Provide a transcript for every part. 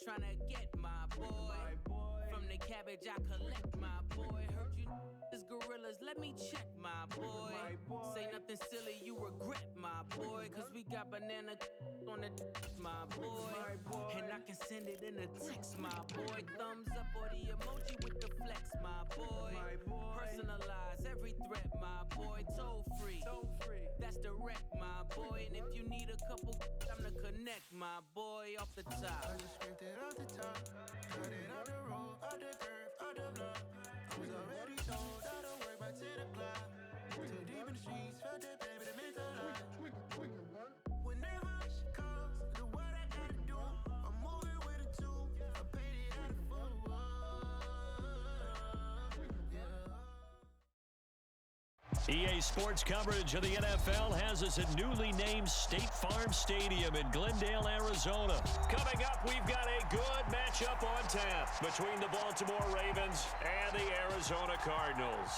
tryna get my boy. From the cabbage I collect, my boy. Heard you niggas gorillas, let me check, my boy. Say nothing silly, you regret, my boy. Cause we got banana on the my boy. And I can send it in a text, my boy. Thumbs up or the emoji with the flex, my boy. Personalize every threat, my boy. Toll free, that's direct, my boy. And if you need a couple, I'm to connect, my boy, off the top. I just scraped it off the top, got it on the road, on the curve, on the block. I was already told I don't work back to the clock. Too deep in the streets, felt that baby, the mental lie. When that rush comes, do what I gotta do. I'm moving with a two, I paid it out of full. EA Sports coverage of the NFL has us at newly named State Farm Stadium in Glendale, Arizona. Coming up, we've got a good matchup on tap between the Baltimore Ravens and the Arizona Cardinals.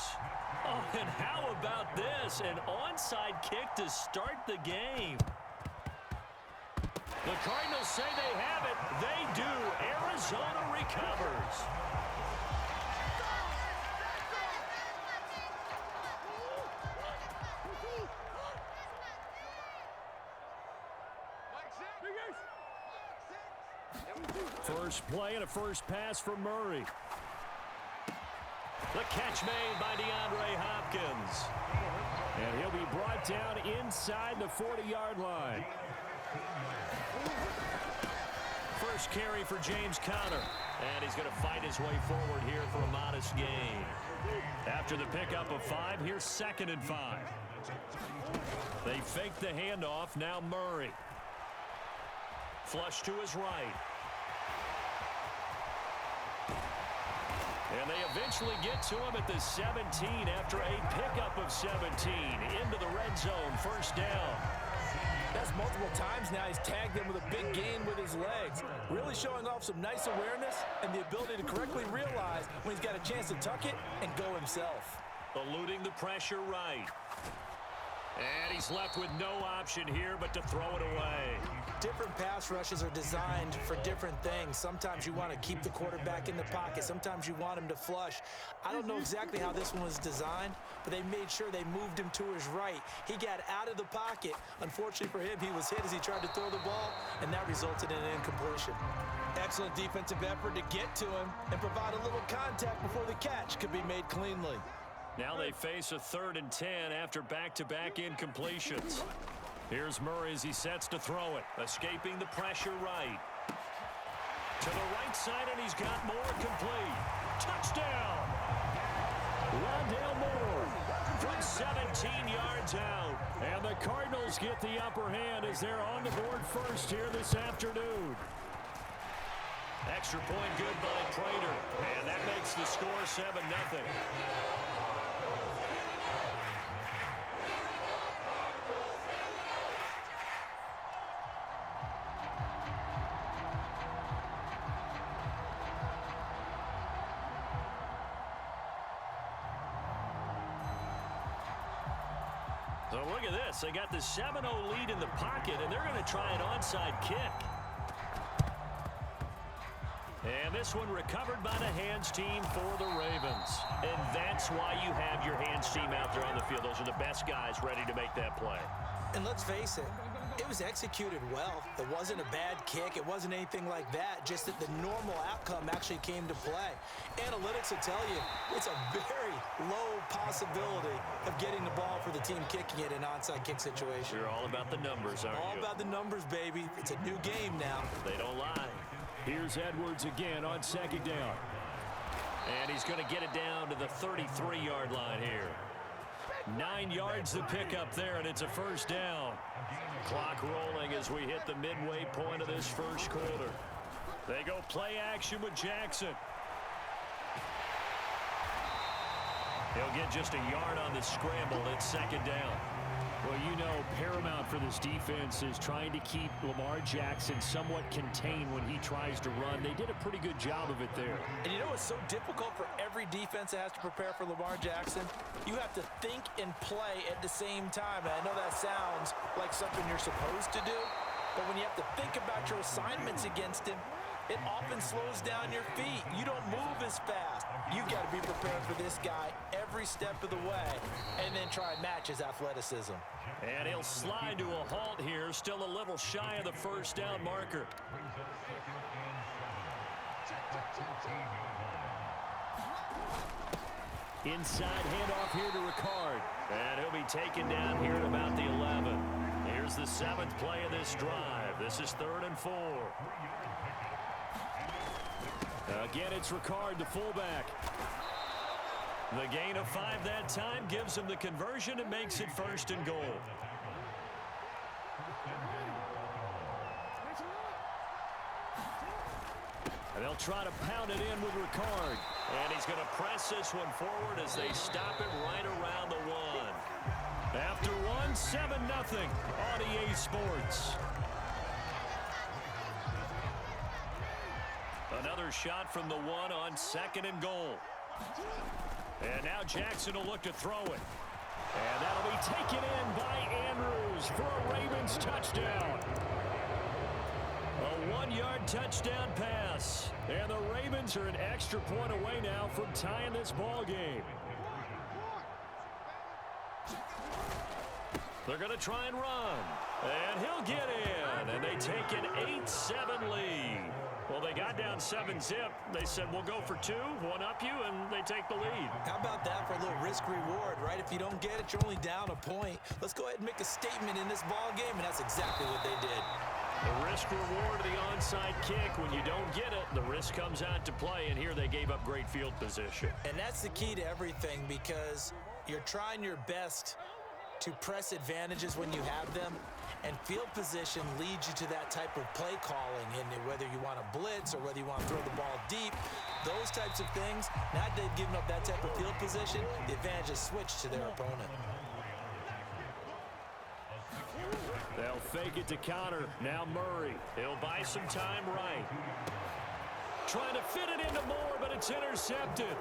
Oh, and how about this? An onside kick to start the game. The Cardinals say they have it. They do. Arizona recovers. First play and a first pass for Murray. The catch made by DeAndre Hopkins. And he'll be brought down inside the 40-yard line. First carry for James Conner. And he's going to fight his way forward here for a modest gain. After the pickup of 5, here's 2nd and 5. They fake the handoff. Now Murray. Flush to his right. And they eventually get to him at the 17 after a pickup of 17 into the red zone. First down. That's multiple times now. He's tagged them with a big gain with his legs. Really showing off some nice awareness and the ability to correctly realize when he's got a chance to tuck it and go himself. Eluding the pressure right. And he's left with no option here but to throw it away. Different pass rushes are designed for different things. Sometimes you want to keep the quarterback in the pocket. Sometimes you want him to flush. I don't know exactly how this one was designed, but they made sure they moved him to his right. He got out of the pocket. Unfortunately for him, he was hit as he tried to throw the ball, and that resulted in an incompletion. Excellent defensive effort to get to him and provide a little contact before the catch could be made cleanly. Now they face a 3rd and 10 after back-to-back incompletions. Here's Murray as he sets to throw it, escaping the pressure right. To the right side, and he's got more complete. Touchdown! Rondale Moore from 17 yards out. And the Cardinals get the upper hand as they're on the board first here this afternoon. Extra point good by Prater. And that makes the score 7-0. So look at this. They got the 7-0 lead in the pocket, and they're going to try an onside kick. And this one recovered by the hands team for the Ravens. And that's why you have your hands team out there on the field. Those are the best guys ready to make that play. And let's face it, it was executed well. It wasn't a bad kick. It wasn't anything like that. Just that the normal outcome actually came to play. Analytics will tell you it's a very low possibility of getting the ball for the team kicking it in an onside kick situation. You're all about the numbers, aren't you? All about the numbers, baby. It's a new game now. They don't lie. Here's Edwards again on 2nd down. And he's going to get it down to the 33-yard line here. 9 yards to pick up there, and it's a first down. Clock rolling as we hit the midway point of this first quarter. They go play action with Jackson. He'll get just a yard on the scramble. It's 2nd down. Well, you know, paramount for this defense is trying to keep Lamar Jackson somewhat contained when he tries to run. They did a pretty good job of it there. And you know what's so difficult for every defense that has to prepare for Lamar Jackson? You have to think and play at the same time. And I know that sounds like something you're supposed to do, but when you have to think about your assignments against him, it often slows down your feet. You don't move as fast. You've got to be prepared for this guy every step of the way and then try and match his athleticism. And he'll slide to a halt here, still a little shy of the first down marker. Inside handoff here to Ricard. And he'll be taken down here at about the 11. Here's the 7th play of this drive. This is 3rd and 4. Again, it's Ricard, the fullback. The gain of 5 that time gives him the conversion and makes it 1st and goal. And they'll try to pound it in with Ricard. And he's going to press this one forward as they stop it right around the 1. After 1, 7-0 on EA Sports. Another shot from the 1 on 2nd and goal. And now Jackson will look to throw it. And that'll be taken in by Andrews for a Ravens touchdown. A 1-yard touchdown pass. And the Ravens are an extra point away now from tying this ball game. They're going to try and run. And he'll get in. And they take an 8-7 lead. Well, they got down 7-zip. They said, we'll go for 2, one up you, and they take the lead. How about that for a little risk-reward, right? If you don't get it, you're only down a point. Let's go ahead and make a statement in this ball game, and that's exactly what they did. The risk-reward of the onside kick. When you don't get it, the risk comes out to play, and here they gave up great field position. And that's the key to everything, because you're trying your best to press advantages when you have them, and field position leads you to that type of play calling, and whether you want to blitz or whether you want to throw the ball deep, those types of things. Now that they've given up that type of field position, the advantage is switched to their opponent. They'll fake it to counter. Now Murray. He'll buy some time right. Trying to fit it into Moore, but it's intercepted.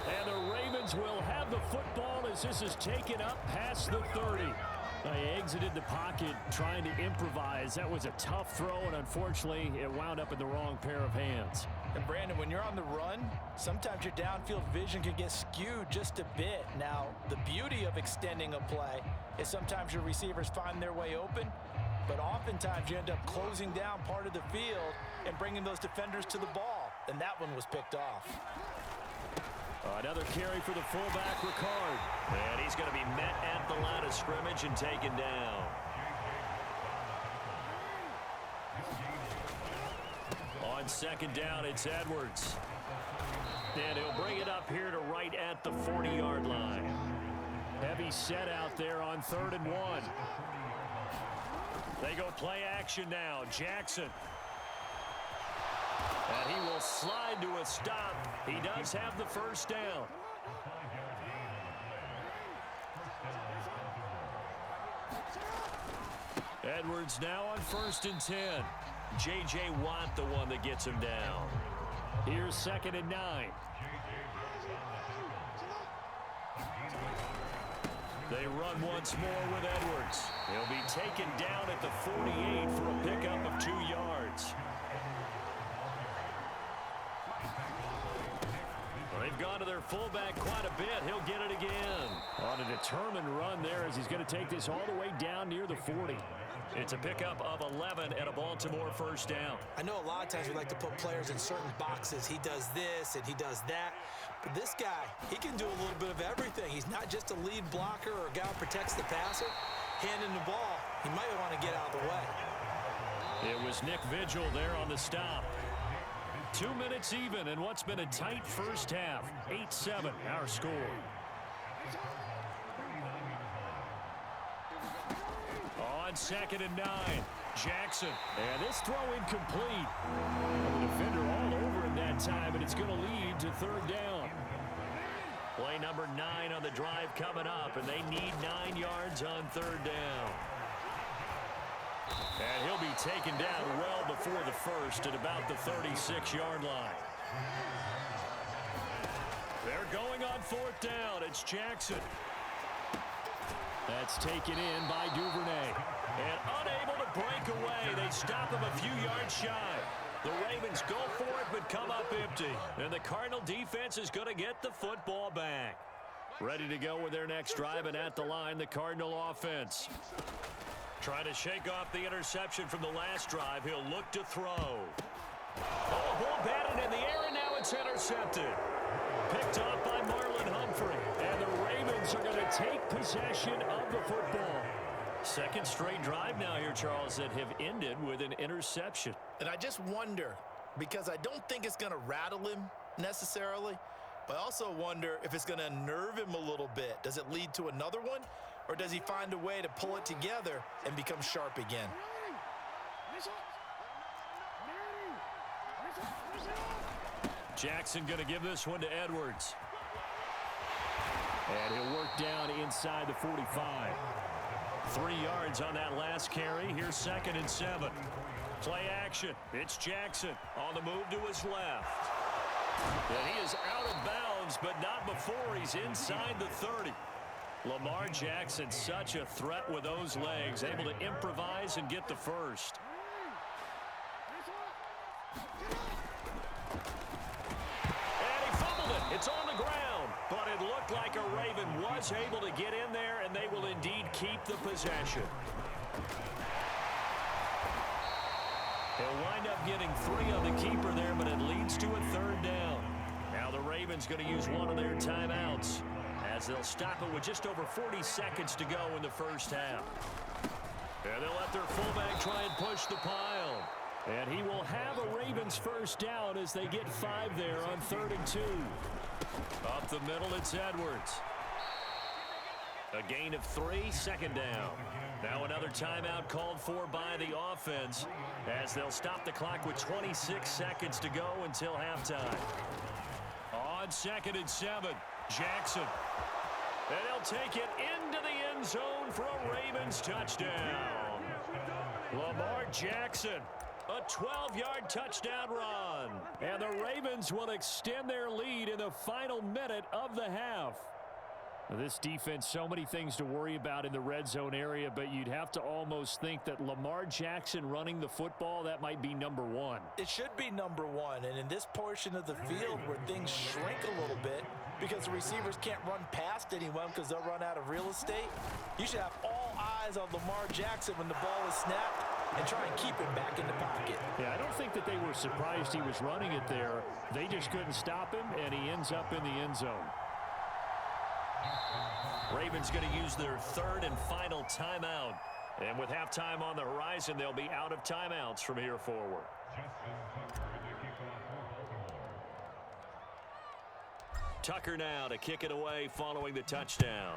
And the Ravens will have the football as this is taken up past the 30. He exited the pocket trying to improvise. That was a tough throw, and unfortunately, it wound up in the wrong pair of hands. And Brandon, when you're on the run, sometimes your downfield vision can get skewed just a bit. Now, the beauty of extending a play is sometimes your receivers find their way open, but oftentimes you end up closing down part of the field and bringing those defenders to the ball, and that one was picked off. Another carry for the fullback, Ricard. And he's going to be met at the line of scrimmage and taken down. On 2nd down, it's Edwards. And he'll bring it up here to right at the 40-yard line. Heavy set out there on 3rd and 1. They go play action now. Jackson. And he will slide to a stop. He does have the first down. Edwards now on 1st and 10. J.J. Watt, the one that gets him down. Here's 2nd and 9. They run once more with Edwards. He'll be taken down at the 48 for a pickup of 2 yards. They've gone to their fullback quite a bit. He'll get it again. On a determined run there as he's going to take this all the way down near the 40. It's a pickup of 11 and a Baltimore first down. I know a lot of times we like to put players in certain boxes. He does this and he does that. But this guy, he can do a little bit of everything. He's not just a lead blocker or a guy who protects the passer. Handing the ball, he might want to get out of the way. It was Nick Vigil there on the stop. 2 minutes even in what's been a tight first half. 8-7 our score. On 2nd and 9, Jackson. And this throw incomplete. The defender all over him that time, and it's going to lead to 3rd down. Play number 9 on the drive coming up, and they need 9 yards on 3rd down. And he'll be taken down well before the first at about the 36-yard line. They're going on 4th down. It's Jackson. That's taken in by Duvernay. And unable to break away. They stop him a few yards shy. The Ravens go for it but come up empty. And the Cardinal defense is going to get the football back. Ready to go with their next drive, and at the line, the Cardinal offense. Trying to shake off the interception from the last drive. He'll look to throw. Oh, ball batted in the air, and now it's intercepted. Picked off by Marlon Humphrey. And the Ravens are going to take possession of the football. Second straight drive now here, Charles, that have ended with an interception. And I just wonder, because I don't think it's going to rattle him necessarily, but I also wonder if it's going to unnerve him a little bit. Does it lead to another one, or does he find a way to pull it together and become sharp again? Jackson going to give this one to Edwards. And he'll work down inside the 45. 3 yards on that last carry. Here's 2nd and 7. Play action. It's Jackson on the move to his left. And he is out of bounds, but not before he's inside the 30. Lamar Jackson, such a threat with those legs, able to improvise and get the first. And he fumbled it. It's on the ground. But it looked like a Raven was able to get in there, and they will indeed keep the possession. He'll wind up getting 3 on the keeper there, but it leads to a 3rd down. Now the Ravens going to use one of their timeouts, as they'll stop it with just over 40 seconds to go in the first half. And they'll let their fullback try and push the pile. And he will have a Ravens first down as they get 5 there on 3rd and 2. Up the middle, it's Edwards. A gain of 3, 2nd down. Now another timeout called for by the offense, as they'll stop the clock with 26 seconds to go until halftime. On 2nd and 7, Jackson. And he'll take it into the end zone for a Ravens touchdown. Lamar Jackson, a 12-yard touchdown run. And the Ravens will extend their lead in the final minute of the half. This defense, so many things to worry about in the red zone area, but you'd have to almost think that Lamar Jackson running the football, that might be number 1. It should be number 1, and in this portion of the field where things shrink a little bit because the receivers can't run past anyone because they'll run out of real estate, you should have all eyes on Lamar Jackson when the ball is snapped and try and keep him back in the pocket. Yeah, I don't think that they were surprised he was running it there. They just couldn't stop him, and he ends up in the end zone. Ravens going to use their 3rd and final timeout. And with halftime on the horizon, they'll be out of timeouts from here forward. Tucker now to kick it away following the touchdown.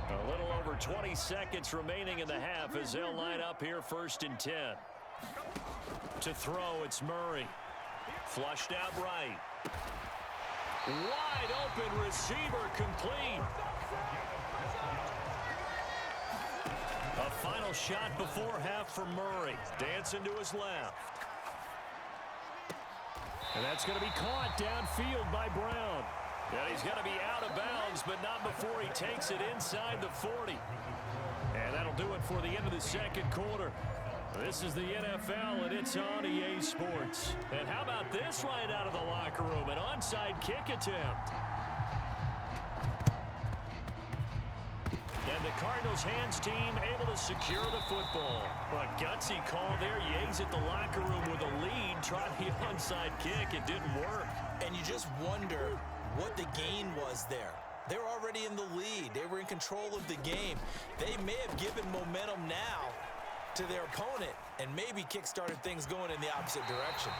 A little over 20 seconds remaining in the half as they'll line up here 1st and 10. To throw, it's Murray. Flushed out right. Wide open receiver, complete. A final shot before half from Murray. Dancing to his left. And that's going to be caught downfield by Brown. And he's going to be out of bounds, but not before he takes it inside the 40. And that'll do it for the end of the 2nd quarter. This is the NFL, and it's on EA Sports. And how about this right out of the locker room? An onside kick attempt. And the Cardinals' hands team able to secure the football. A gutsy call there. You exit the locker room with a lead. Try the onside kick. It didn't work. And you just wonder what the gain was there. They're already in the lead. They were in control of the game. They may have given momentum now to their opponent and maybe kick-started things going in the opposite direction.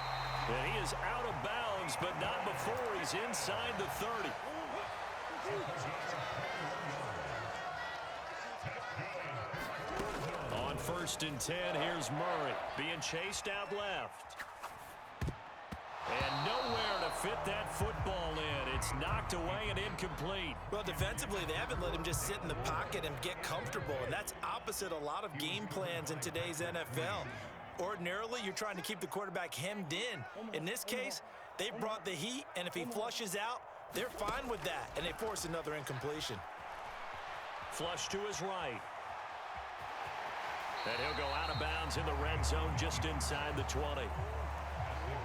And he is out of bounds, but not before he's inside the 30. On 1st and 10, here's Murray being chased out left. And nowhere to fit that football in. It's knocked away and incomplete. Well, defensively, they haven't let him just sit in the pocket and get comfortable, and that's opposite a lot of game plans in today's NFL. Ordinarily, you're trying to keep the quarterback hemmed in. In this case, they brought the heat, and if he flushes out, They're fine with that, and they force another incompletion. Flush to his right. And he'll go out of bounds in the red zone just inside the 20.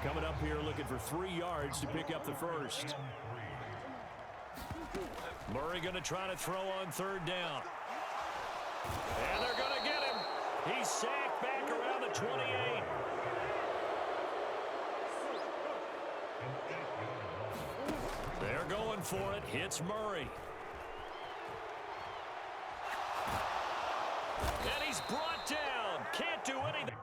Coming up here looking for 3 yards to pick up the first. Murray going to try to throw on 3rd down. And they're going to get him. He's sacked back around the 28. They're going for it. Hits Murray. And he's brought down. Can't do anything.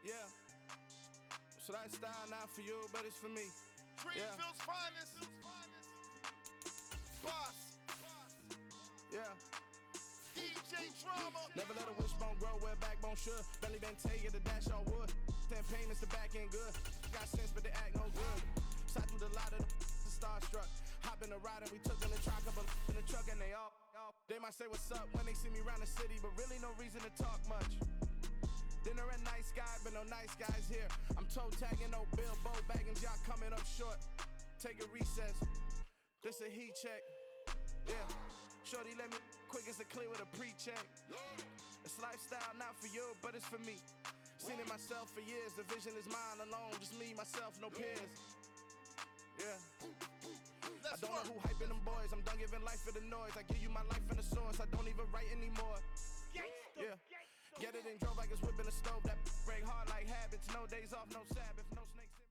Yeah. So that style not for you, but it's for me. Greenfield's finest. Boss. Yeah. DJ Drama. Never let a wishbone grow where backbone should. Belly been taking the dash on wood. 10 payments, the back end good. Got sense, but they act no good. Side through the lot of the starstruck. Hop in the ride and we took in the truck, couple in the truck and they all. They might say what's up when they see me around the city, but really no reason to talk much. Dinner and nice guy, but no nice guys here. I'm toe tagging, no Bilbo bagging, y'all coming up short. Take a recess. This a heat check. Yeah. Shorty let me quick as a clear with a pre-check. It's lifestyle not for you, but it's for me. Seen it myself for years. The vision is mine alone. Just me, myself, no peers. Yeah. I don't know who hyping them boys. I'm done giving life for the noise. I give you my life in the source. I don't even write anymore. Yeah. Get it and drove like it's whipping a stove. That break hard like habits. No days off, no Sabbath, no snakes in.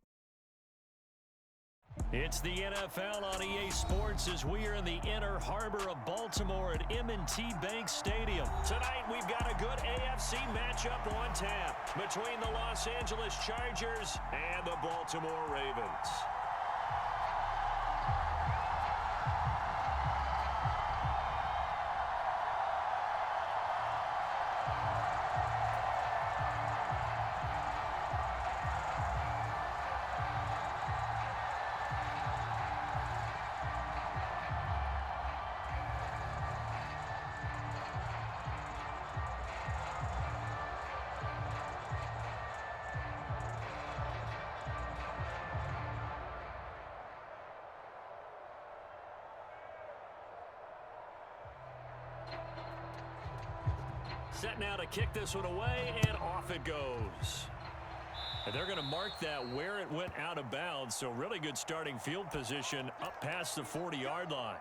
It's the NFL on EA Sports as we are in the inner harbor of Baltimore at M&T Bank Stadium. Tonight we've got a good AFC matchup on tap between the Los Angeles Chargers and the Baltimore Ravens. Set now to kick this one away, and off it goes. And they're going to mark that where it went out of bounds, so really good starting field position up past the 40-yard line.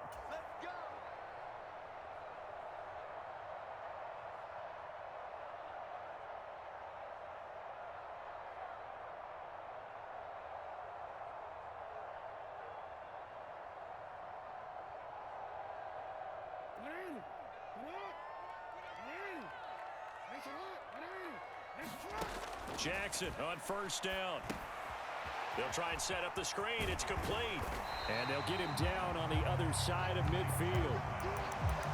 Jackson on 1st down. They'll try and set up the screen. It's complete. And they'll get him down on the other side of midfield.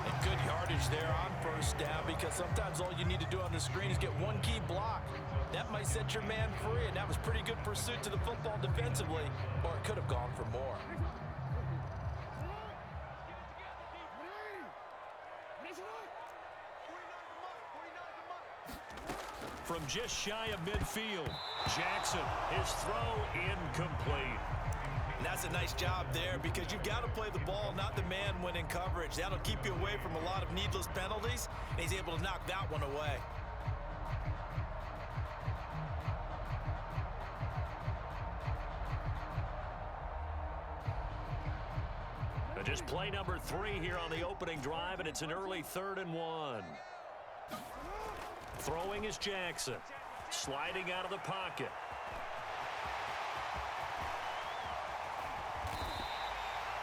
And good yardage there on 1st down, because sometimes all you need to do on the screen is get one key block. That might set your man free, and that was pretty good pursuit to the football defensively, or it could have gone for more. From just shy of midfield, Jackson, his throw incomplete. And that's a nice job there, because you've got to play the ball, not the man when in coverage. That'll keep you away from a lot of needless penalties, and he's able to knock that one away. Just play number 3 here on the opening drive, and it's an early 3rd and 1. Throwing is Jackson. Sliding out of the pocket.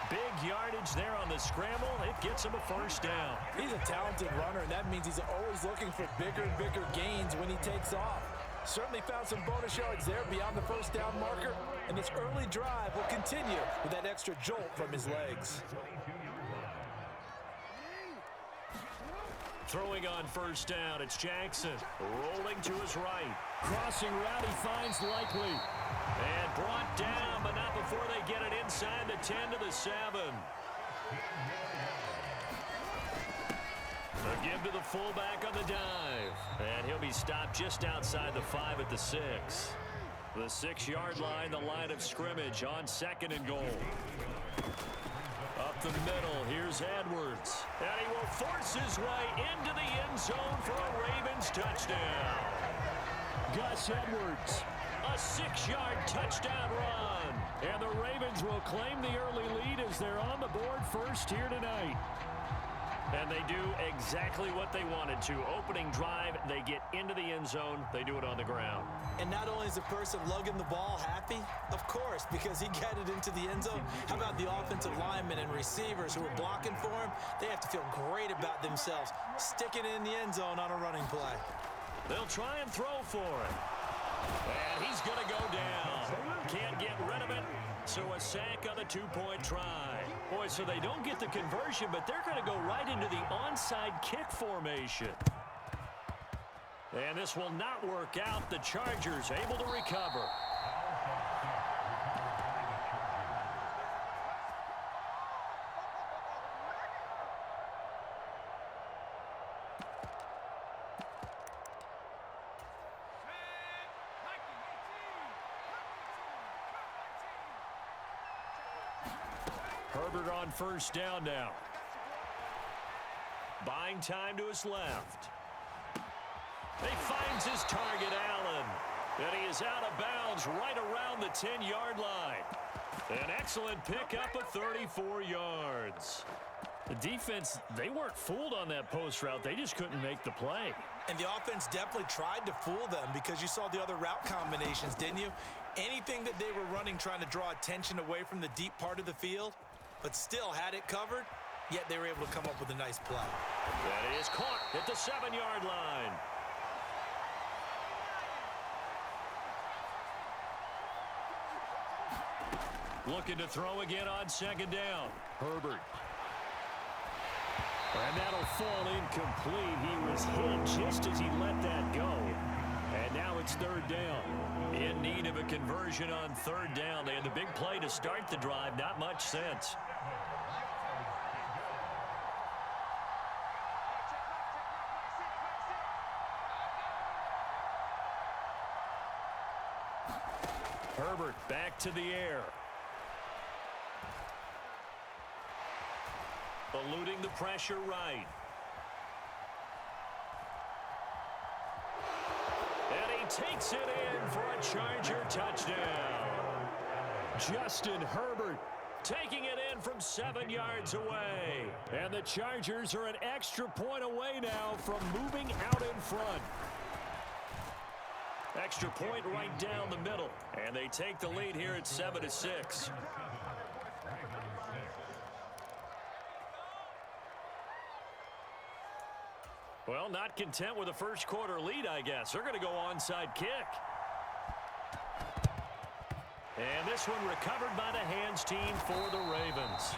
Big yardage there on the scramble. It gets him a 1st down. He's a talented runner, and that means he's always looking for bigger and bigger gains when he takes off. Certainly found some bonus yards there beyond the 1st down marker, and this early drive will continue with that extra jolt from his legs. Throwing on 1st down, it's Jackson. Rolling to his right. Crossing route, he finds Likely. And brought down, but not before they get it inside the 10 to the 7. The give move to the fullback on the dive. And he'll be stopped just outside the 5 at the 6. The 6-yard line, the line of scrimmage on 2nd and goal. Up the middle, here's Edwards. And he will force his way into the end zone for a Ravens touchdown. Gus Edwards, a 6-yard touchdown run. And the Ravens will claim the early lead as they're on the board first here tonight. And they do exactly what they wanted to. Opening drive, they get into the end zone. They do it on the ground. And not only is the person lugging the ball happy, of course, because he got it into the end zone. How about the offensive linemen and receivers who are blocking for him? They have to feel great about themselves, sticking it in the end zone on a running play. They'll try and throw for it. And he's going to go down. Can't get rid of it. So a sack on the 2-point try. Boy, so they don't get the conversion, but they're going to go right into the onside kick formation. And this will not work out. The Chargers able to recover. Herbert on first down now. Buying time to his left. He finds his target, Allen. And he is out of bounds right around the 10-yard line. An excellent pickup of 34 yards. The defense, they weren't fooled on that post route. They just couldn't make the play. And the offense definitely tried to fool them because you saw the other route combinations, didn't you? Anything that they were running trying to draw attention away from the deep part of the field, but still had it covered, yet they were able to come up with a nice play. That is caught at the 7-yard line. Looking to throw again on 2nd down. Herbert. And that'll fall incomplete. He was hit just as he let that go. And now it's 3rd down. In need of a conversion on 3rd down. They had the big play to start the drive. Not much sense. Herbert back to the air. Eluding the pressure right. And he takes it in for a Charger touchdown. Justin Herbert taking it in from 7 yards away. And the Chargers are an extra point away now from moving out in front. Extra point right down the middle. And they take the lead here at 7-6. Well, not content with a first quarter lead, I guess. They're going to go onside kick. And this one recovered by the hands team for the Ravens.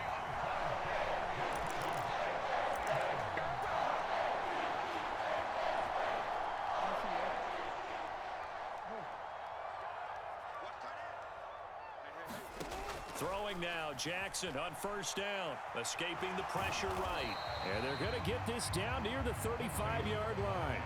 Throwing now, Jackson on first down, escaping the pressure right. And they're going to get this down near the 35-yard line.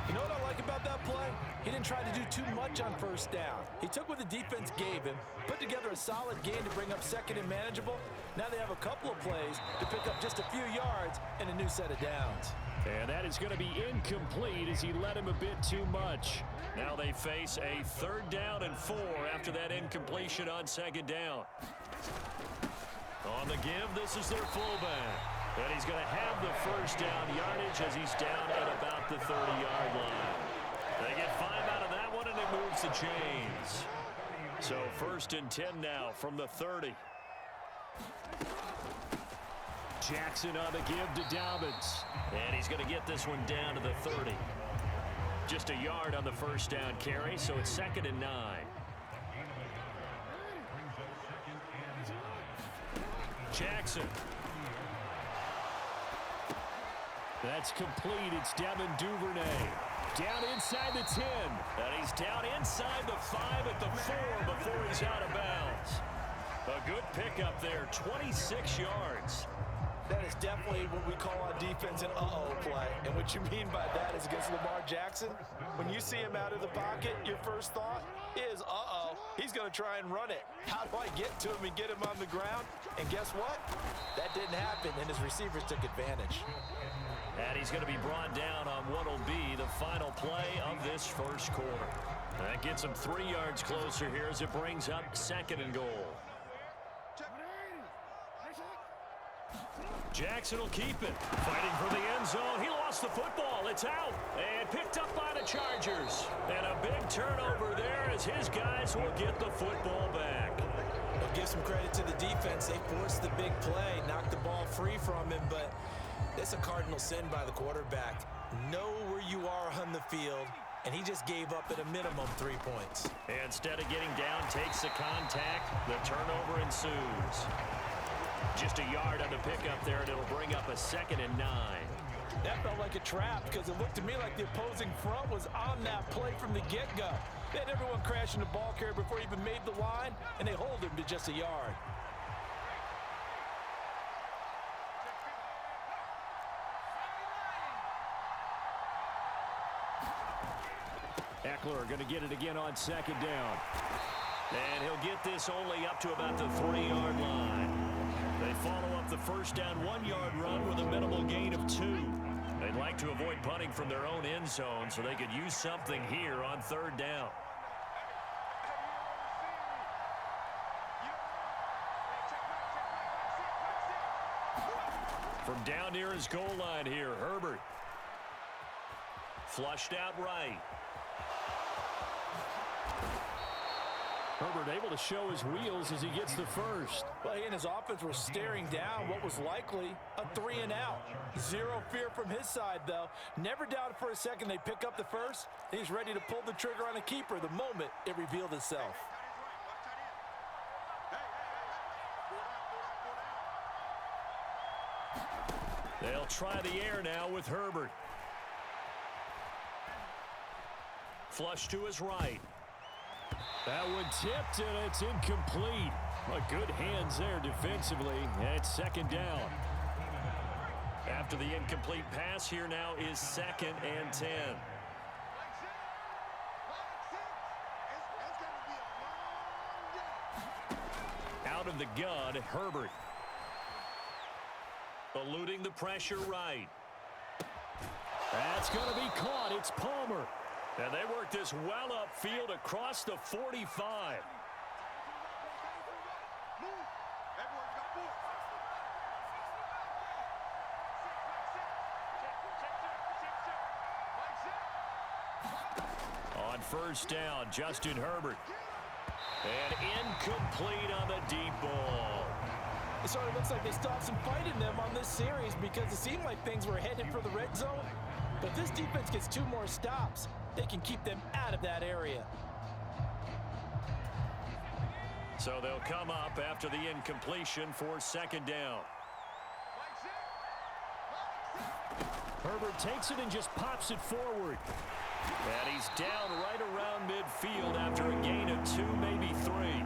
You know what I like about that play? He didn't try to do too much on first down. He took what the defense gave him, put together a solid gain to bring up 2nd and manageable. Now they have a couple of plays to pick up just a few yards and a new set of downs. And that is going to be incomplete as he led him a bit too much. Now they face a 3rd down and 4 after that incompletion on 2nd down. On the give, this is their fullback. And he's going to have the first down yardage as he's down at about the 30-yard line. They get 5 out of that one, and it moves the chains. So 1st and 10 now from the 30. Jackson on the give to Dobbins. And he's going to get this one down to the 30. Just a yard on the first down carry, so it's 2nd and 9. Jackson. That's complete. It's Devin Duvernay. Down inside the 10. And he's down inside the 5 at the 4 before he's out of bounds. A good pickup there, 26 yards. That is definitely what we call on defense an uh-oh play. And what you mean by that is against Lamar Jackson, when you see him out of the pocket, your first thought is, uh-oh, he's going to try and run it. How do I get to him and get him on the ground? And guess what? That didn't happen, and his receivers took advantage. And he's going to be brought down on what will be the final play of this first quarter. That gets him 3 yards closer here as it brings up 2nd and goal. Jackson will keep it. Fighting for the end zone. He lost the football. It's out. And picked up by the Chargers. And a big turnover there as his guys will get the football back. I'll give some credit to the defense. They forced the big play, knocked the ball free from him, but it's a cardinal sin by the quarterback. Know where you are on the field, and he just gave up at a minimum 3 points. Instead of getting down, takes the contact. The turnover ensues. Just a yard on the pickup there, and it'll bring up a 2nd and 9. That felt like a trap because it looked to me like the opposing front was on that play from the get-go. They had everyone crashing the ball carrier before he even made the line, and they hold him to just a yard. Eckler going to get it again on 2nd down. And he'll get this only up to about the 3-yard line. They follow up the first down 1-yard run with a minimal gain of 2. They'd like to avoid punting from their own end zone so they could use something here on 3rd down. From down near his goal line here, Herbert. Flushed out right. Herbert able to show his wheels as he gets the first. Well, he and his offense were staring down what was likely a 3-and-out. Zero fear from his side, though. Never doubted for a second they pick up the first. He's ready to pull the trigger on a keeper the moment it revealed itself. They'll try the air now with Herbert. Flush to his right. That one tipped, and it's incomplete. But good hands there defensively. It's 2nd down. After the incomplete pass, here now is 2nd and 10. Out of the gun, Herbert. Eluding the pressure right. That's going to be caught. It's Palmer. And they work this well upfield across the 45. On 1st down, Justin Herbert. And incomplete on the deep ball. It sort of looks like they stopped some fight in them on this series because it seemed like things were headed for the red zone. But this defense gets 2 more stops. They can keep them out of that area. So they'll come up after the incompletion for 2nd down. Herbert takes it and just pops it forward. And he's down right around midfield after a gain of 2, maybe 3.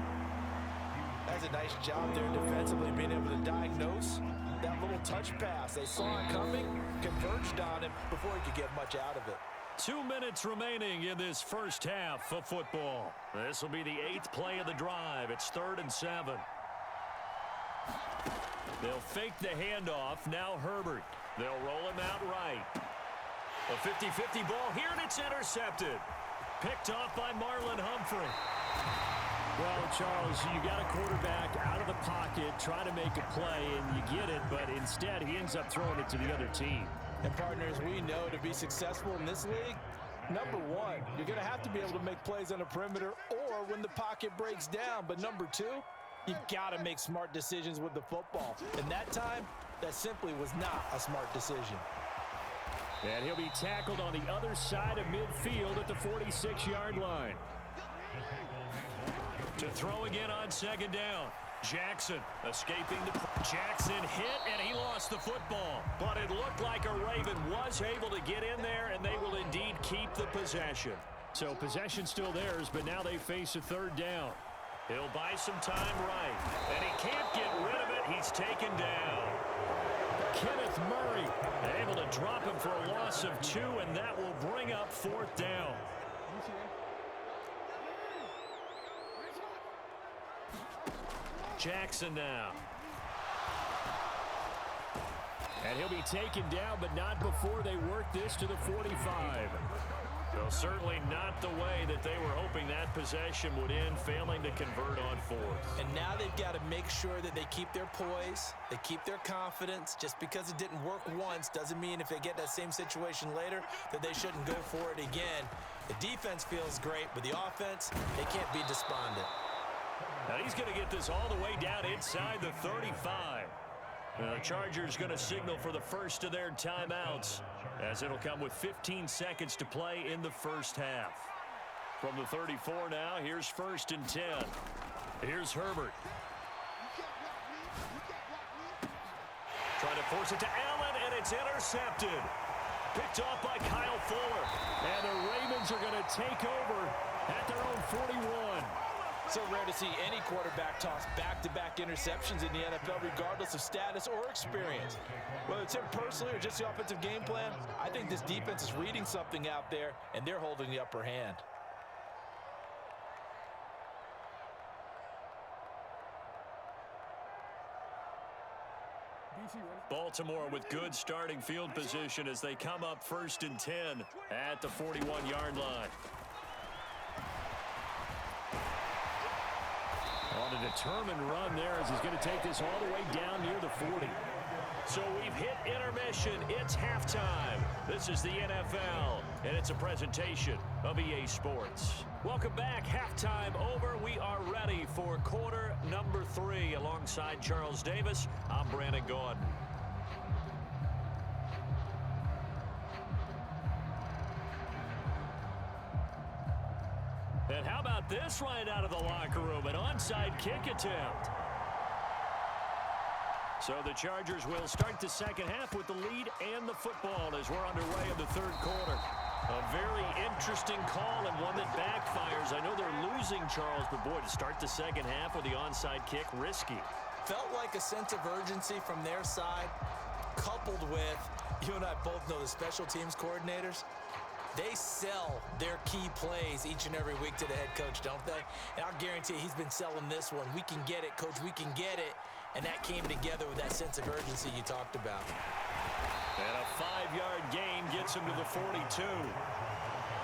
That's a nice job there defensively, being able to diagnose that little touch pass. They saw it coming, converged on him before he could get much out of it. 2 minutes remaining in this first half of football. This will be the 8th play of the drive. It's 3rd and 7. They'll fake the handoff. Now Herbert. They'll roll him out right. A 50-50 ball here, and it's intercepted. Picked off by Marlon Humphrey. Well, Charles, you got a quarterback out of the pocket trying to make a play, and you get it, but instead he ends up throwing it to the other team. And partners, we know to be successful in this league, number 1, you're going to have to be able to make plays on the perimeter or when the pocket breaks down. But number 2, you've got to make smart decisions with the football. And that time, that simply was not a smart decision. And he'll be tackled on the other side of midfield at the 46-yard line. To throw again on 2nd down. Jackson escaping the... Jackson hit, and he lost the football. But it looked like a Raven was able to get in there, and they will indeed keep the possession. So possession still theirs, but now they face a 3rd down. He'll buy some time right. And he can't get rid of it. He's taken down. Kenneth Murray. Able to drop him for a loss of 2, and that will bring up 4th down. Jackson now. And he'll be taken down, but not before they work this to the 45. Well, certainly not the way that they were hoping that possession would end, failing to convert on 4th. And now they've got to make sure that they keep their poise, they keep their confidence. Just because it didn't work once doesn't mean if they get that same situation later that they shouldn't go for it again. The defense feels great, but the offense, they can't be despondent. Now he's going to get this all the way down inside the 35. Now the Chargers going to signal for the first of their timeouts, as it'll come with 15 seconds to play in the first half. From the 34 now, here's 1st and 10. Here's Herbert. Trying to force it to Allen, and it's intercepted. Picked off by Kyle Fuller. And the Ravens are going to take over at their own 41. So rare to see any quarterback toss back-to-back interceptions in the NFL, regardless of status or experience. Whether it's him personally or just the offensive game plan, I think this defense is reading something out there, and they're holding the upper hand. Baltimore with good starting field position as they come up 1st and 10 at the 41-yard line. On a determined run there as he's going to take this all the way down near the 40. So we've hit intermission. It's halftime. This is the NFL, and it's a presentation of EA Sports. Welcome back. Halftime over. We are ready for quarter number 3. Alongside Charles Davis, I'm Brandon Gordon. And how about this right out of the locker room? An onside kick attempt. So the Chargers will start the second half with the lead and the football as we're underway in the 3rd quarter. A very interesting call and one that backfires. I know they're losing, Charles, but boy, to start the second half with the onside kick, risky. Felt like a sense of urgency from their side, coupled with, you and I both know the special teams coordinators. They sell their key plays each and every week to the head coach, don't they? And I'll guarantee he's been selling this one. We can get it, coach, we can get it. And that came together with that sense of urgency you talked about. And a 5-yard gain gets him to the 42.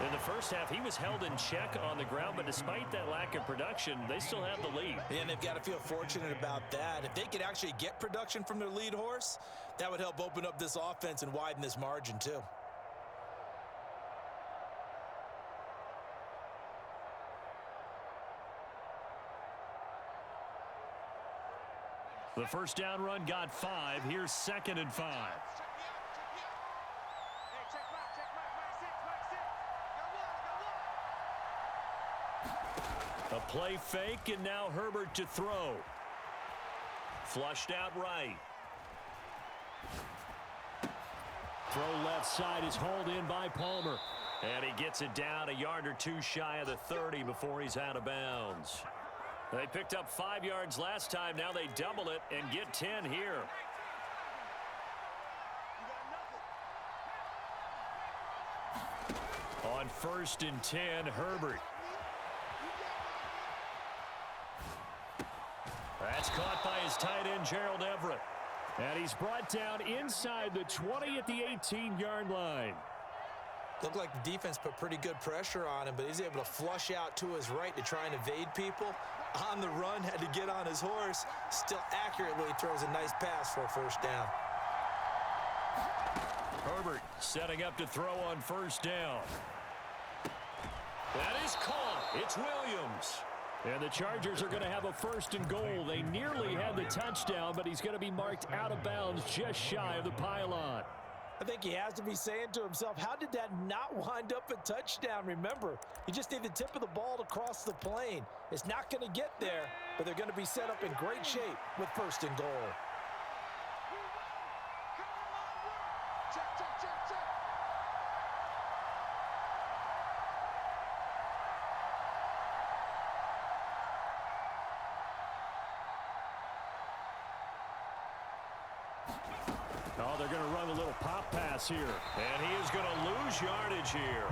In the first half, he was held in check on the ground, but despite that lack of production, they still have the lead. And they've got to feel fortunate about that. If they could actually get production from their lead horse, that would help open up this offense and widen this margin too. The first down run got 5. Here's 2nd and 5. A play fake, and now Herbert to throw. Flushed out right. Throw left side is hauled in by Palmer. And he gets it down a yard or 2 shy of the 30 before he's out of bounds. They picked up 5 yards last time. Now they double it and get 10 here. On 1st and 10, Herbert. That's caught by his tight end, Gerald Everett. And he's brought down inside the 20 at the 18-yard line. Looked like the defense put pretty good pressure on him, but he's able to flush out to his right to try and evade people. On the run, had to get on his horse. Still accurately throws a nice pass for a first down. Herbert setting up to throw on 1st down. That is caught. It's Williams. And the Chargers are going to have a 1st and goal. They nearly had the touchdown, but he's going to be marked out of bounds just shy of the pylon. I think he has to be saying to himself, how did that not wind up a touchdown? Remember, you just need the tip of the ball to cross the plane. It's not going to get there, but they're going to be set up in great shape with 1st and goal. Oh, they're going to run a little pop pass here. And he is going to lose yardage here.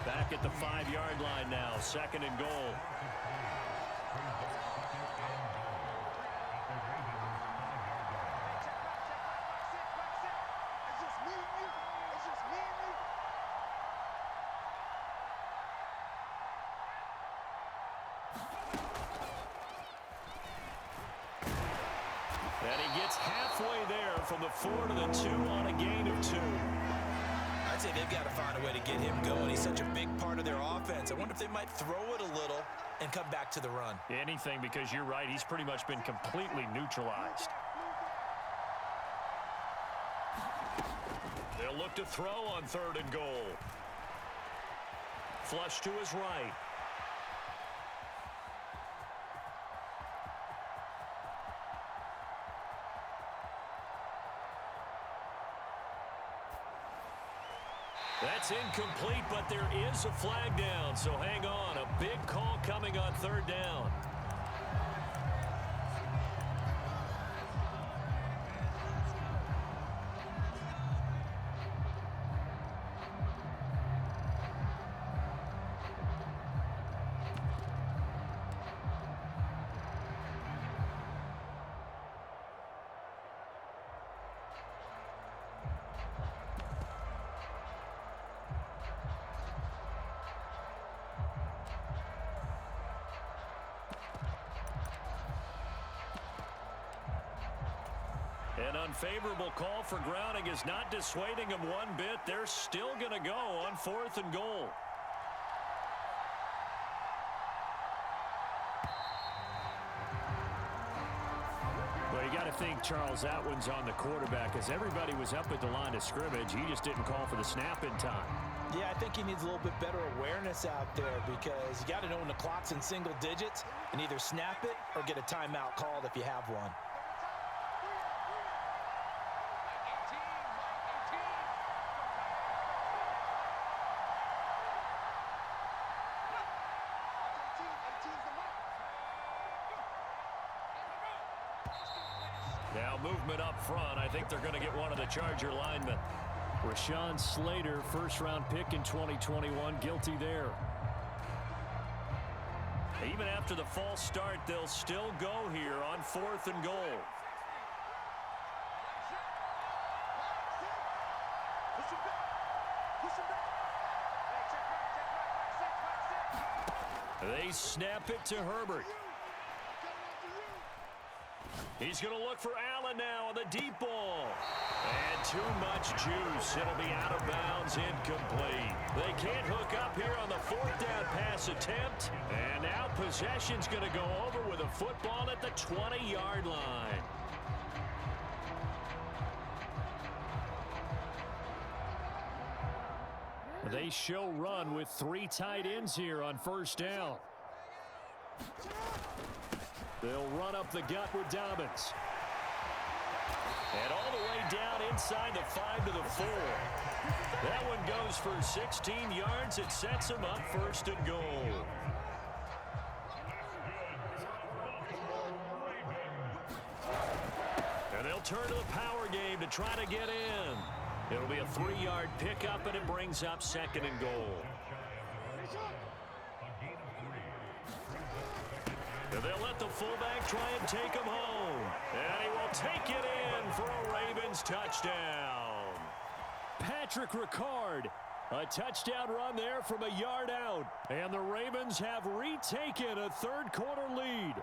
Back at the 5-yard line now, 2nd and goal. And he gets halfway there from the 4 to the 2 on a gain of 2. I'd say they've got to find a way to get him going. He's such a big part of their offense. I wonder if they might throw it a little and come back to the run. Anything, because you're right. He's pretty much been completely neutralized. They'll look to throw on 3rd and goal. Flush to his right. That's incomplete, but there is a flag down, so hang on. A big call coming on 3rd down. An unfavorable call for grounding is not dissuading them one bit. They're still going to go on 4th and goal. Well, you got to think, Charles, that one's on the quarterback as everybody was up at the line of scrimmage. He just didn't call for the snap in time. Yeah, I think he needs a little bit better awareness out there because you got to know when the clock's in single digits and either snap it or get a timeout called if you have one. Now movement up front. I think they're going to get one of the Charger linemen. Rashawn Slater, first-round pick in 2021, guilty there. Even after the false start, they'll still go here on 4th and goal. They snap it to Herbert. He's going to look for Allen now on the deep ball. And too much juice. It'll be out of bounds, incomplete. They can't hook up here on the 4th down pass attempt. And now possession's going to go over with a football at the 20-yard line. They show run with 3 tight ends here on 1st down. They'll run up the gut with Dobbins. And all the way down inside the 5 to the 4. That one goes for 16 yards. It sets them up 1st and goal. And they'll turn to the power game to try to get in. It'll be a 3-yard pickup, and it brings up 2nd and goal. And they'll let the fullback try and take him home. And he will take it in for a Ravens touchdown. Patrick Ricard, a touchdown run there from a yard out. And the Ravens have retaken a 3rd quarter lead.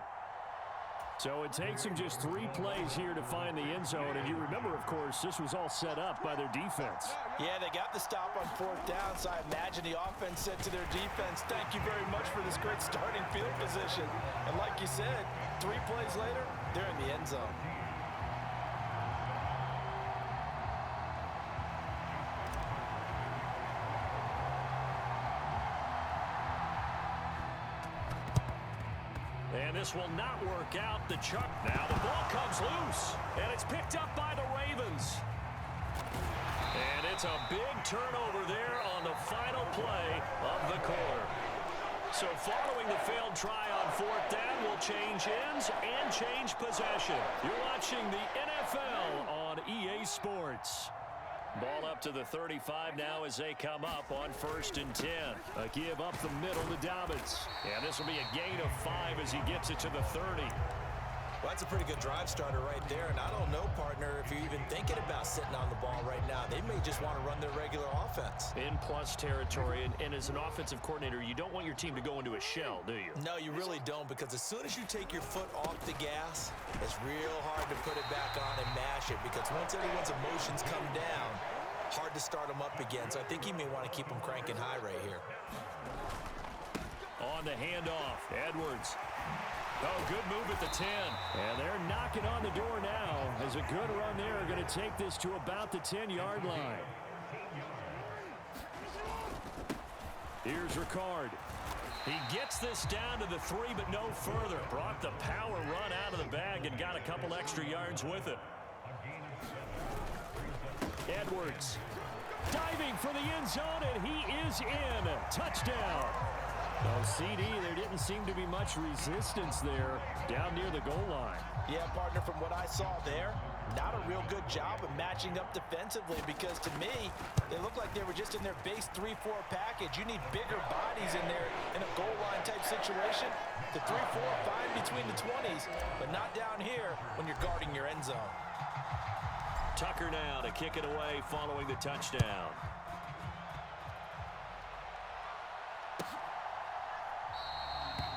So it takes them just 3 plays here to find the end zone. And you remember, of course, this was all set up by their defense. Yeah, they got the stop on 4th down, so I imagine the offense said to their defense, thank you very much for this great starting field position. And like you said, 3 plays later, they're in the end zone. And this will not work out. Now the ball comes loose, and it's picked up by the Ravens. And it's a big turnover there on the final play of the quarter. So following the failed try on fourth down, we'll change ends and change possession. You're watching the NFL on EA Sports. Ball up to the 35 now as they come up on 1st and 10. A give up the middle to Dobbins. And this will be a gain of 5 as he gets it to the 30. Well, that's a pretty good drive starter right there. And I don't know, partner, if you're even thinking about sitting on the ball right now. They may just want to run their regular offense. In plus territory. And as an offensive coordinator, you don't want your team to go into a shell, do you? No, you really don't, because as soon as you take your foot off the gas, it's real hard to put it back on and mash it, because once everyone's emotions come down, hard to start them up again. So I think he may want to keep them cranking high right here. On the handoff, Edwards. Oh, good move at the 10. And they're knocking on the door now as a good run there are going to take this to about the 10-yard line. Here's Ricard. He gets this down to the 3, but no further. Brought the power run out of the bag and got a couple extra yards with it. Edwards diving for the end zone, and he is in. Touchdown. Well, CD, there didn't seem to be much resistance there down near the goal line. Yeah, partner, from what I saw there, not a real good job of matching up defensively, because to me, they looked like they were just in their base 3-4 package. You need bigger bodies in there in a goal line type situation. The 3-4, fine between the 20s, but not down here when you're guarding your end zone. Tucker now to kick it away following the touchdown.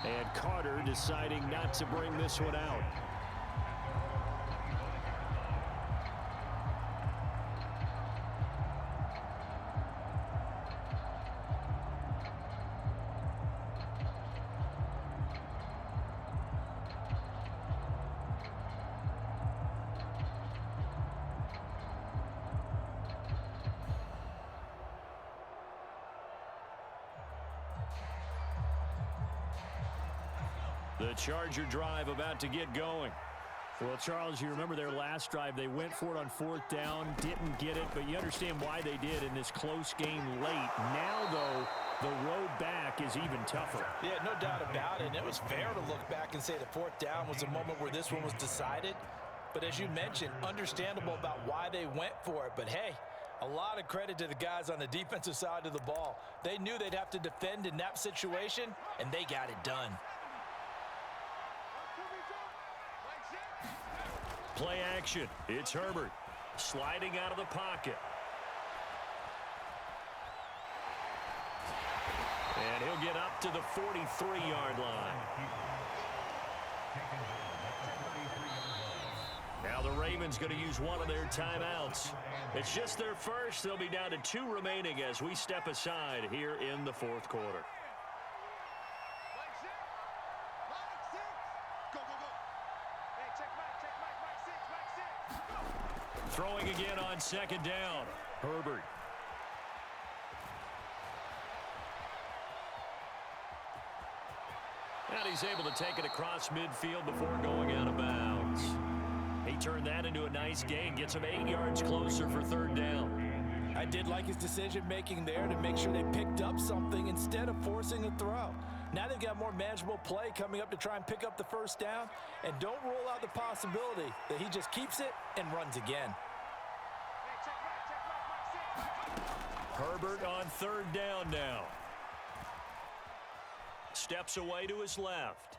And Carter deciding not to bring this one out. The Charger drive about to get going. Well, Charles, you remember their last drive. They went for it on fourth down, didn't get it, but you understand why they did in this close game late. Now, though, the road back is even tougher. Yeah, no doubt about it. And it was fair to look back and say the fourth down was a moment where this one was decided. But as you mentioned, understandable about why they went for it. But, hey, a lot of credit to the guys on the defensive side of the ball. They knew they'd have to defend in that situation, and they got it done. Play action. It's Herbert sliding out of the pocket. And he'll get up to the 43-yard line. Now the Ravens going to use one of their timeouts. It's just their first. They'll be down to 2 remaining as we step aside here in the fourth quarter. Throwing again on second down. Herbert. And he's able to take it across midfield before going out of bounds. He turned that into a nice gain. Gets him 8 yards closer for third down. I did like his decision-making there to make sure they picked up something instead of forcing a throw. Now they've got more manageable play coming up to try and pick up the first down. And don't rule out the possibility that he just keeps it and runs again. Herbert on third down now. Steps away to his left.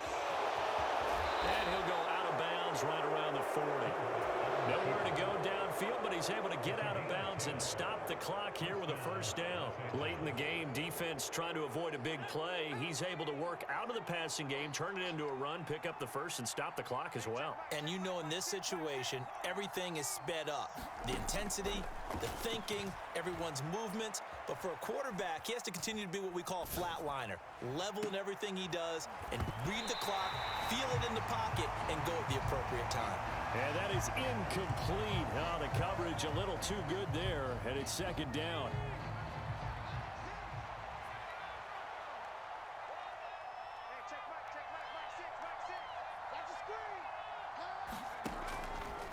And he'll go out of bounds right around the 40. Nowhere to go downfield, but he's able to get out of bounds and stop the clock here with a first down. Late in the game, defense trying to avoid a big play. He's able to work out of the passing game, turn it into a run, pick up the first, and stop the clock as well. And you know, in this situation, everything is sped up. The intensity, the thinking, everyone's movement. But for a quarterback, he has to continue to be what we call a flatliner. Level in everything he does and read the clock, feel it in the pocket, and go at the appropriate time. And that is incomplete. Oh, the coverage a little too good there, and it's second down.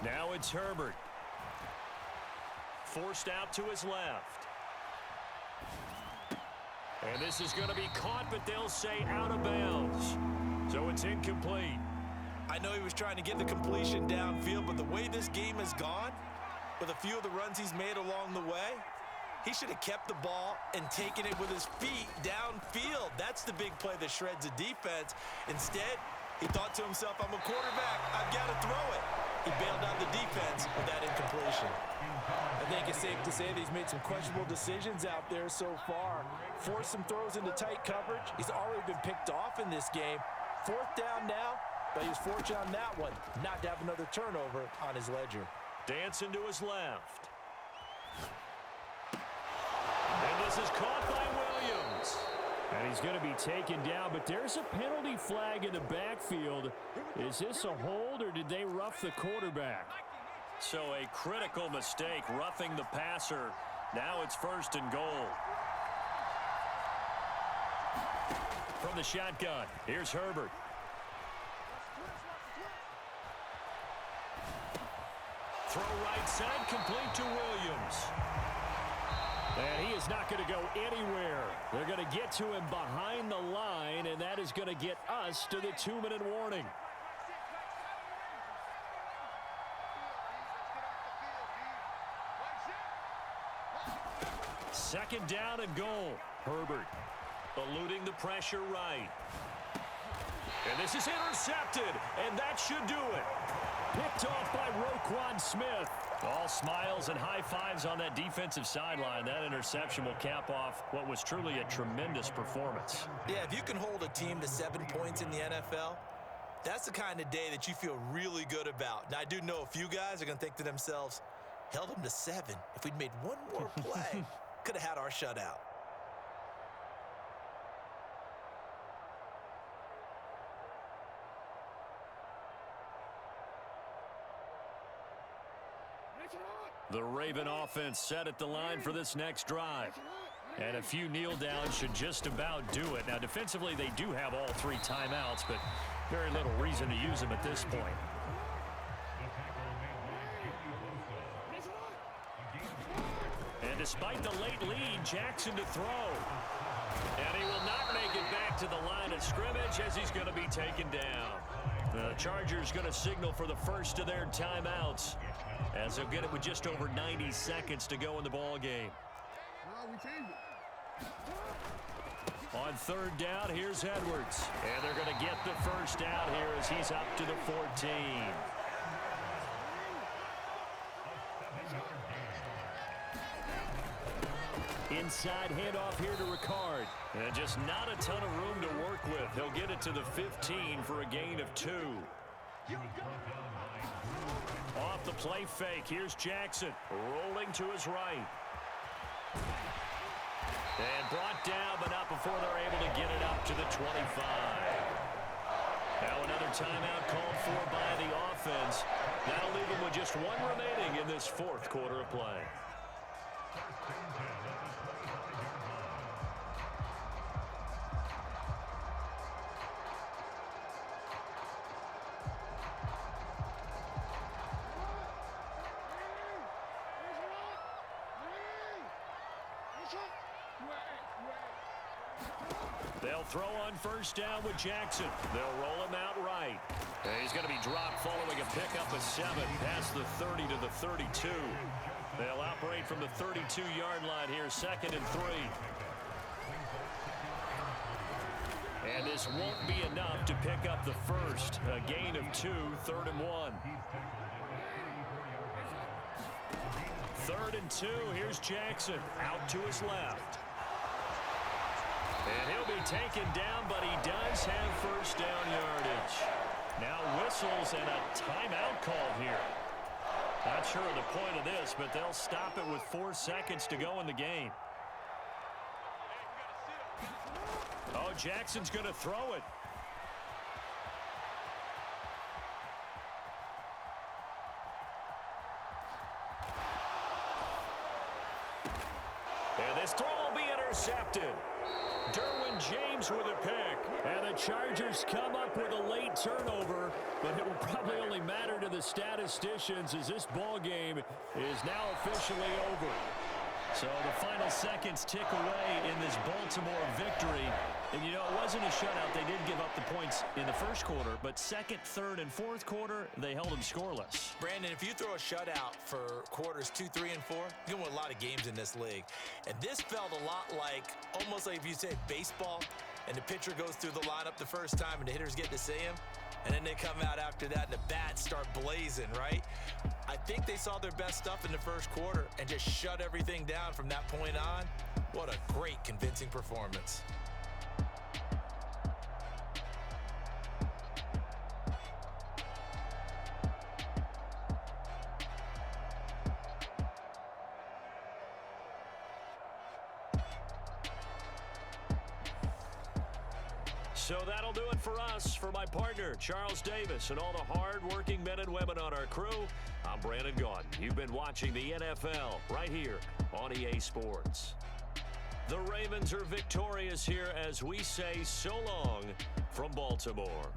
Now it's Herbert. Forced out to his left. And this is going to be caught, but they'll say out of bounds. So it's incomplete. I know he was trying to get the completion downfield, but the way this game has gone, with a few of the runs he's made along the way, he should have kept the ball and taken it with his feet downfield. That's the big play that shreds a defense. Instead, he thought to himself, I'm a quarterback. I've got to throw it. He bailed out the defense with that incompletion. I think it's safe to say that he's made some questionable decisions out there so far. Forced some throws into tight coverage. He's already been picked off in this game. 4th down now, but he was fortunate on that one not to have another turnover on his ledger. Dancing to his left. And this is caught by Williams. And he's going to be taken down, but there's a penalty flag in the backfield. Is this a hold, or did they rough the quarterback? So a critical mistake, roughing the passer. Now it's 1st and goal. From the shotgun, here's Herbert. Throw right side, complete to Williams. And he is not going to go anywhere. They're going to get to him behind the line, and that is going to get us to the 2-minute warning. Second down and goal. Herbert eluding the pressure right. And this is intercepted, and that should do it. Picked off by Roquan Smith. All smiles and high fives on that defensive sideline. That interception will cap off what was truly a tremendous performance. Yeah, if you can hold a team to 7 points in the NFL, that's the kind of day that you feel really good about. Now, I do know a few guys are going to think to themselves, held them to 7. If we'd made one more play, could have had our shutout. The Raven offense set at the line for this next drive. And a few kneel downs should just about do it. Now, defensively, they do have all 3 timeouts, but very little reason to use them at this point. And despite the late lead, Jackson to throw. And he will not make it back to the line of scrimmage as he's going to be taken down. The Chargers going to signal for the first of their timeouts, as they'll get it with just over 90 seconds to go in the ball game. On 3rd down, here's Edwards. And they're going to get the first out here as he's up to the 14. Inside handoff here to Ricard. And just not a ton of room to work with. He'll get it to the 15 for a gain of 2. Off the play fake, here's Jackson, rolling to his right. And brought down, but not before they're able to get it up to the 25. Now another timeout called for by the offense. That'll leave them with just 1 remaining in this 4th quarter of play. They'll throw on 1st down with Jackson. They'll roll him out right. And he's going to be dropped following a pickup of 7 past the 30 to the 32. They'll operate from the 32-yard line here, 2nd and 3. And this won't be enough to pick up the first. A gain of 2, 3rd and 1. 3rd and 2, here's Jackson out to his left. And he'll be taken down, but he does have 1st down yardage. Now whistles and a timeout call here. Not sure of the point of this, but they'll stop it with 4 seconds to go in the game. Oh, Jackson's going to throw it. And this throw will be intercepted. Derwin James with a pick. And the Chargers come up with a late turnover, but it will probably only matter to the statisticians as this ball game is now officially over. So the final seconds tick away in this Baltimore victory. And, you know, it wasn't a shutout. They did give up the points in the first quarter, but second, third, and fourth quarter, they held them scoreless. Brandon, if you throw a shutout for quarters 2, 3, and 4, you're going to win a lot of games in this league. And this felt a lot like, almost like if you said baseball, and the pitcher goes through the lineup the first time and the hitters get to see him, and then they come out after that and the bats start blazing, right? I think they saw their best stuff in the first quarter and just shut everything down from that point on. What a great, convincing performance. So that'll do it for us. For my partner, Charles Davis, and all the hard-working men and women on our crew, I'm Brandon Gaudin. You've been watching the NFL right here on EA Sports. The Ravens are victorious here as we say so long from Baltimore.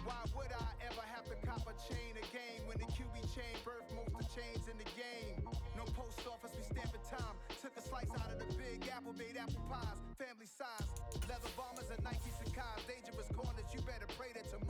Why would I ever have to cop a chain again when the QB chain birthed most of chains in the game? No post office, we stamping time. Took a slice out of the big apple, made apple pies.